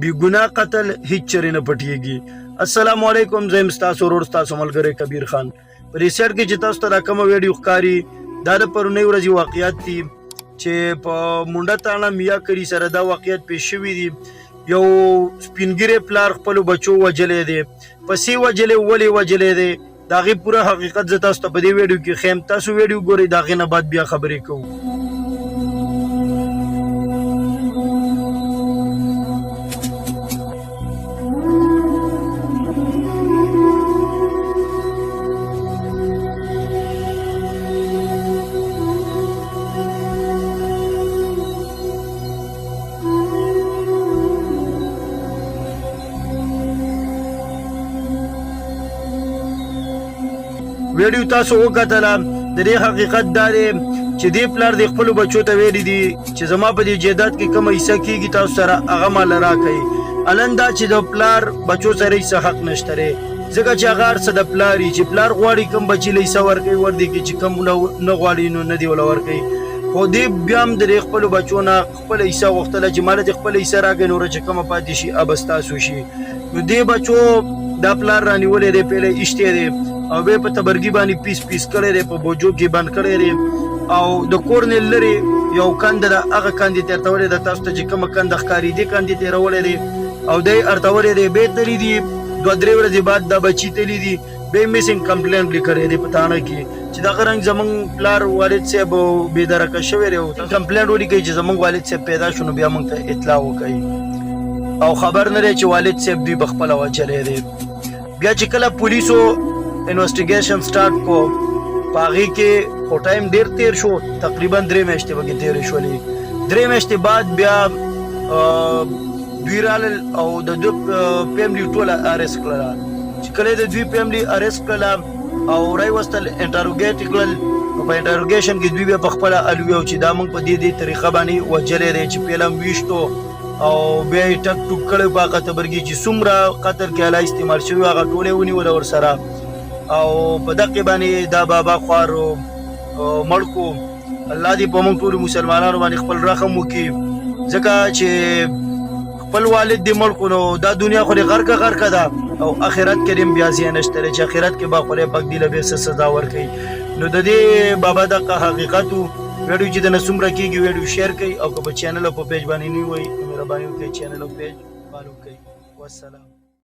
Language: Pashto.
بی ګناه قتل هیڅ چرې نه پټیږي. السلام علیکم، زه یم ستاسو ورور ستاسو ملګری کبیر خان. په دې سیټ کې چې تاسو ته دا کومه ویډیو ښکاري دا د پرونۍ ورځې واقعیت دي چې په مونډه تاڼه میا کړي سره دا واقعیت پیښ شوي دي. یو سپینګیری پلار خپلو بچو وجلی دی. پسې وجلی ولې وجلی دی د هغې پوره حقیقت زه تاسو ته په دې ویډیو کې ښیم. تاسو ویډیو ګورئ، د هغې نه بعد بیا خبرې کوو. ویډیو تاسو وکتله، د دې حقیقت دا دی چې دې پلار د خپلو بچو ته ویلي دي چې زما په دې جایداد کې کومه حصه کېږي تاسو سره هغه ماله راکوئ. الن دا چې د پلار بچو سره هېڅ حق نشته دی، ځکه چې هغه هر څه د پلار وي. چې پلار غواړي کوم بچي له حصه ورکوي ورده کې، چې کوم نه غواړي نو نه دې وله ورکوي. خو دې بیا هم د دې خپلو بچو نه خپله حصه غوښتله چې ماله دې خپله حصه راکوئ، نوره چې کومه پاتې شي هغه به ستاسو شي. نو دې بچو دا پلار رانیولی دی، پهله ایشتی دی او بیا په تبرګي باندې پیس پیس کړی دی، په بوجو کې بند کړی دی او د کور نه لرې یو کنده ده هغه کندې ته یې ارتولی ده. تاسو ته چې کومه کنده ښکاري دې کندې ته یې رولی دی او دی ارتولی دی. بیا تلي دي 2-3 ورځې بعد دا بچي تلي دي، بیا یې میسنګ کمپلینټ لیکلی دی په تاڼه کې چې دغه رنګ زموږ پلار والد صاحب بېدرکه شوی دی. کمپلینټ ولیکئ چې زموږ والد صاحب پیدا شو، نو بیا موږ ته اطلاع وکړئ او خبر نه دی چې والد صاحب دوی به خپله وجلی دی. بیا چې کله پولیسو انویسټیګیشن سٹارټ کو، په هغې کې خو ټایم ډېر تیر شو، تقریبا 3 میاشتې پکې تېرې شولې. 3 میاشتې بعد بیا دوی رالل او د دوی فیملي ټوله اریسټ کړله. چې کله د دوی فیملي اریسټ کړله او راوستل انټروګیټ کړل، نو په انټروګیشن کې دوی بیا په خپله الوي او چې دا موږ په دې طریقه باندې وجلی دی چې پهله هم ویشتو او بیا یې ټک ټوک کړی په هغه تبرګي چې څومره قطر کې اله استعمال شوي هغه ټولې ونیوله ورسره او په دقې باندې دا بابا خوار مړ کو. الله دې په موږ ټولو مسلمانانو باندې خپل رحم وکړي، ځکه چې خپل والد دې مړ کو نو دا دنیا خو دې غرقه ده او آخرت کې دې بیا زیان نشته دی چې آخرت کې به خدای پاک دې له بیا څه سزا ورکوي. نو د دې بابا دغه حقیقت ویډیو چې دنه څومره کېږي ویډیو شیر کړئ او که په چینل او په پیج باندې نه وئ نو مهرباني وکړئ چینل او پیج فالو کړئ. والسلام.